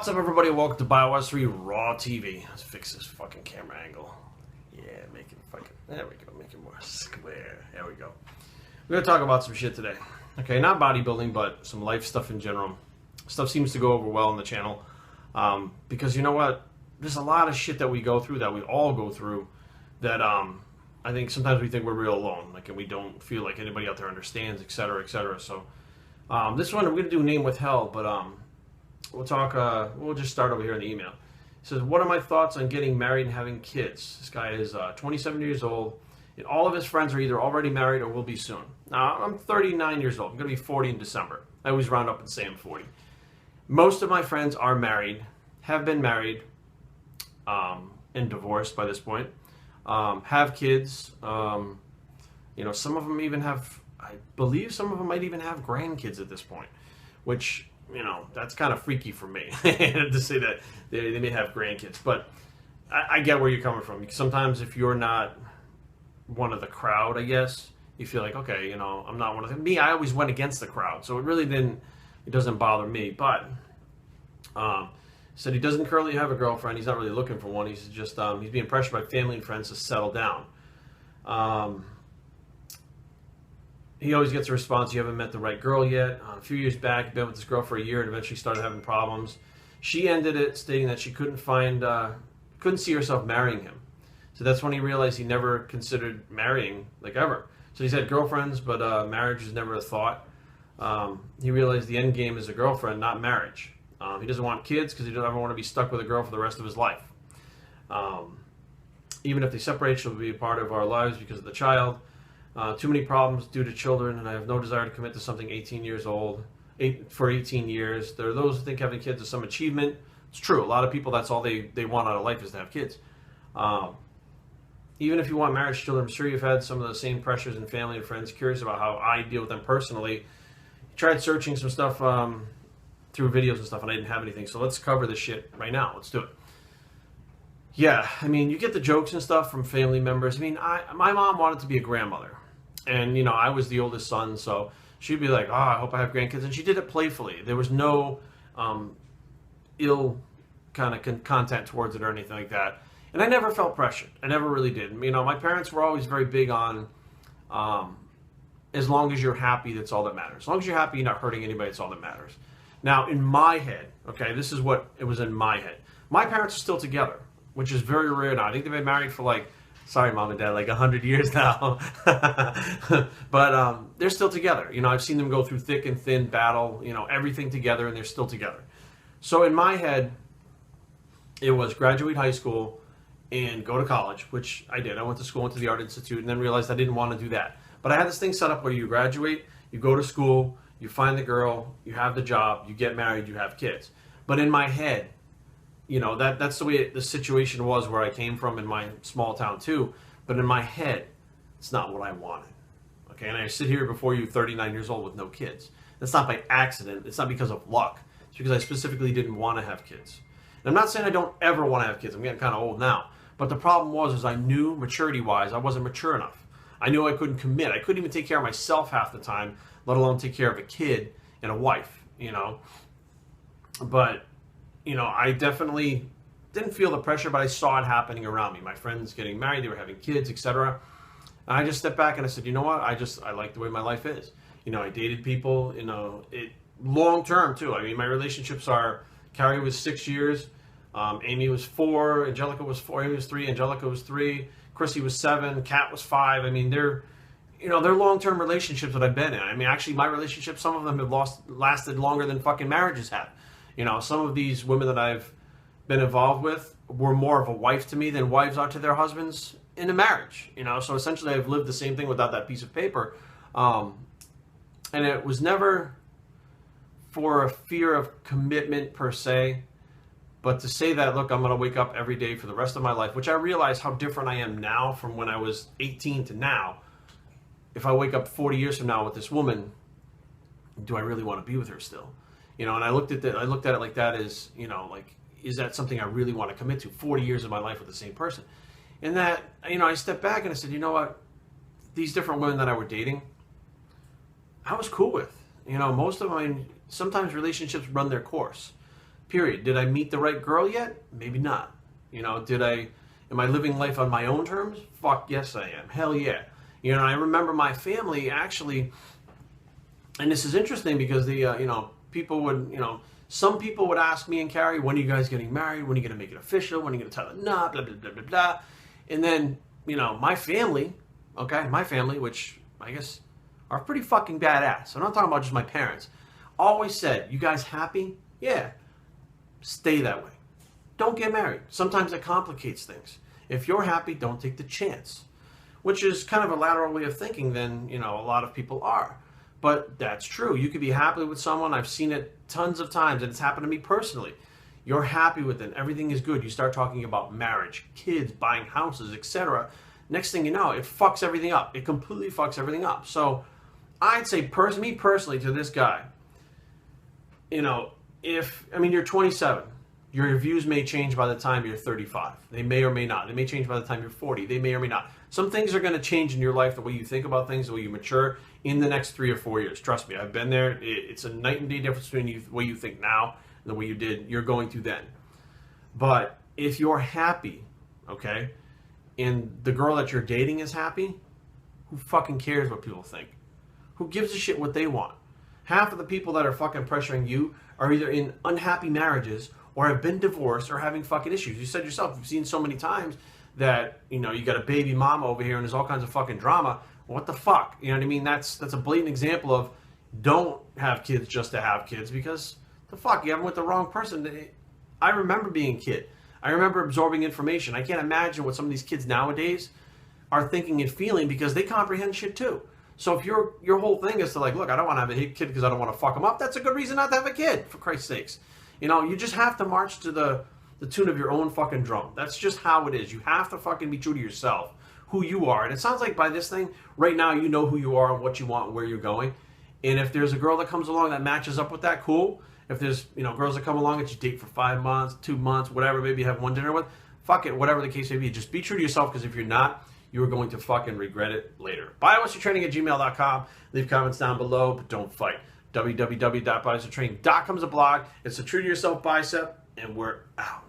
What's up, everybody? Welcome to Bios3 Raw TV. Let's fix this fucking camera angle. Yeah, make it fucking... There we go. Make it more square. There we go. We're going to talk about some shit today. Okay, not bodybuilding, but some life stuff in general. Stuff seems to go over well on the channel. Because you know what? There's a lot of shit that we go through, that we all go through, that I think sometimes we think we're real alone. Like, and we don't feel like anybody out there understands, etc., etc. So, this one, I'm going to do Name Withheld, but... We'll talk, we'll just start over here in the email. It says, what are my thoughts on getting married and having kids? This guy is 27 years old, and all of his friends are either already married or will be soon. Now, I'm 39 years old. I'm going to be 40 in December. I always round up and say I'm 40. Most of my friends are married, have been married, and divorced by this point, have kids. You know, some of them even have, I believe some of them might even have grandkids at this point, which... You know, that's kind of freaky for me to say that they may have grandkids. But I get where you're coming from. Sometimes if you're not one of the crowd, I guess, you feel like, okay, you know, I'm not one of them. Me, I always went against the crowd. So it doesn't bother me. But said he doesn't currently have a girlfriend. He's not really looking for one. He's just, he's being pressured by family and friends to settle down. He always gets a response, you haven't met the right girl yet. A few years back, he'd been with this girl for a year and eventually started having problems. She ended it stating that she couldn't see herself marrying him. So that's when he realized he never considered marrying, like, ever. So he's had girlfriends, but marriage was never a thought. He realized the end game is a girlfriend, not marriage. He doesn't want kids because he doesn't ever want to be stuck with a girl for the rest of his life. Even if they separate, she'll be a part of our lives because of the child. Too many problems due to children, and I have no desire to commit to something 18 years old, for 18 years. There are those who think having kids is some achievement. It's true. A lot of people, that's all they want out of life is to have kids. Even if you want marriage, children, I'm sure you've had some of the same pressures in family and friends. Curious about how I deal with them personally. Tried searching some stuff through videos and stuff, and I didn't have anything. So let's cover this shit right now. Let's do it. Yeah, I mean, you get the jokes and stuff from family members. I mean, my mom wanted to be a grandmother. And, you know, I was the oldest son, so she'd be like, oh, I hope I have grandkids. And she did it playfully. There was no ill kind of content towards it or anything like that. And I never felt pressured. I never really did. You know, my parents were always very big on as long as you're happy, that's all that matters. As long as you're happy, you're not hurting anybody, that's all that matters. Now, in my head, okay, this is what it was in my head. My parents are still together, which is very rare now. I think they've been married for like, sorry, mom and dad, like 100 years now. But they're still together. You know, I've seen them go through thick and thin battle, you know, everything together, and they're still together. So in my head, it was graduate high school and go to college, which I did. I went to school, went to the Art Institute, and then realized I didn't want to do that. But I had this thing set up where you graduate, you go to school, you find the girl, you have the job, you get married, you have kids. But in my head, you know, that's the way the situation was where I came from in my small town too. But in my head, it's not what I wanted. Okay, and I sit here before you 39 years old with no kids. That's not by accident. It's not because of luck. It's because I specifically didn't want to have kids. And I'm not saying I don't ever want to have kids. I'm getting kind of old now. But the problem was I knew maturity-wise I wasn't mature enough. I knew I couldn't commit. I couldn't even take care of myself half the time, let alone take care of a kid and a wife, you know. But... you know, I definitely didn't feel the pressure, but I saw it happening around me. My friends getting married, they were having kids, etc. And I just stepped back and I said, you know what? I like the way my life is. You know, I dated people, you know, long term too. I mean, my relationships are, Carrie was 6 years, Amy was 4, Angelica was 4, Amy was 3, Angelica was 3, Chrissy was 7, Kat was 5. I mean, they're long-term relationships that I've been in. I mean, actually, my relationships, some of them have lasted longer than fucking marriages have. You know, some of these women that I've been involved with were more of a wife to me than wives are to their husbands in a marriage. You know, so essentially I've lived the same thing without that piece of paper. And it was never for a fear of commitment per se, but to say that, look, I'm going to wake up every day for the rest of my life, which I realize how different I am now from when I was 18 to now. If I wake up 40 years from now with this woman, do I really want to be with her still? You know, and I looked at it like that as, you know, like, is that something I really want to commit to? 40 years of my life with the same person. And that, you know, I stepped back and I said, you know what? These different women that I were dating, I was cool with. You know, most of them, sometimes relationships run their course. Period. Did I meet the right girl yet? Maybe not. You know, am I living life on my own terms? Fuck yes I am. Hell yeah. You know, I remember my family actually, and this is interesting because the, you know, people would, you know, some people would ask me and Carrie, when are you guys getting married? When are you going to make it official? When are you going to tell them no? Blah, blah, blah, blah, blah. And then, you know, my family, okay, my family, which I guess are pretty fucking badass. I'm not talking about just my parents. Always said, you guys happy? Yeah. Stay that way. Don't get married. Sometimes it complicates things. If you're happy, don't take the chance. Which is kind of a lateral way of thinking than, you know, a lot of people are. But that's true. You could be happy with someone. I've seen it tons of times, and it's happened to me personally. You're happy with them. Everything is good. You start talking about marriage, kids, buying houses, etc. Next thing you know, it fucks everything up. It completely fucks everything up. So I'd say, me personally, to this guy, you know, you're 27. Your views may change by the time you're 35. They may or may not. They may change by the time you're 40. They may or may not. Some things are going to change in your life, the way you think about things, the way you mature in the next 3 or 4 years. Trust me, I've been there. It's a night and day difference between the way you think now and the way you're going through then. But if you're happy, okay, and the girl that you're dating is happy, who fucking cares what people think? Who gives a shit what they want? Half of the people that are fucking pressuring you are either in unhappy marriages or have been divorced or having fucking issues. You said yourself, you've seen so many times that, you know, you got a baby mama over here and there's all kinds of fucking drama. What the fuck? You know what I mean? That's a blatant example of don't have kids just to have kids, because the fuck, you have them with the wrong person. I remember being a kid. I remember absorbing information. I can't imagine what some of these kids nowadays are thinking and feeling, because they comprehend shit too. So if your whole thing is to like, look, I don't want to have a kid because I don't want to fuck them up, that's a good reason not to have a kid, for Christ's sakes. You know, you just have to march to the tune of your own fucking drum. That's just how it is. You have to fucking be true to yourself, who you are. And it sounds like by this thing, right now, you know who you are and what you want and where you're going. And if there's a girl that comes along that matches up with that, cool. If there's, you know, girls that come along that you date for 5 months, 2 months, whatever, maybe you have one dinner with, fuck it, whatever the case may be. Just be true to yourself, because if you're not, you are going to fucking regret it later. BioStraining@gmail.com. Leave comments down below, but don't fight. www.biostraining.com is a blog. It's a true to yourself bicep, and we're out.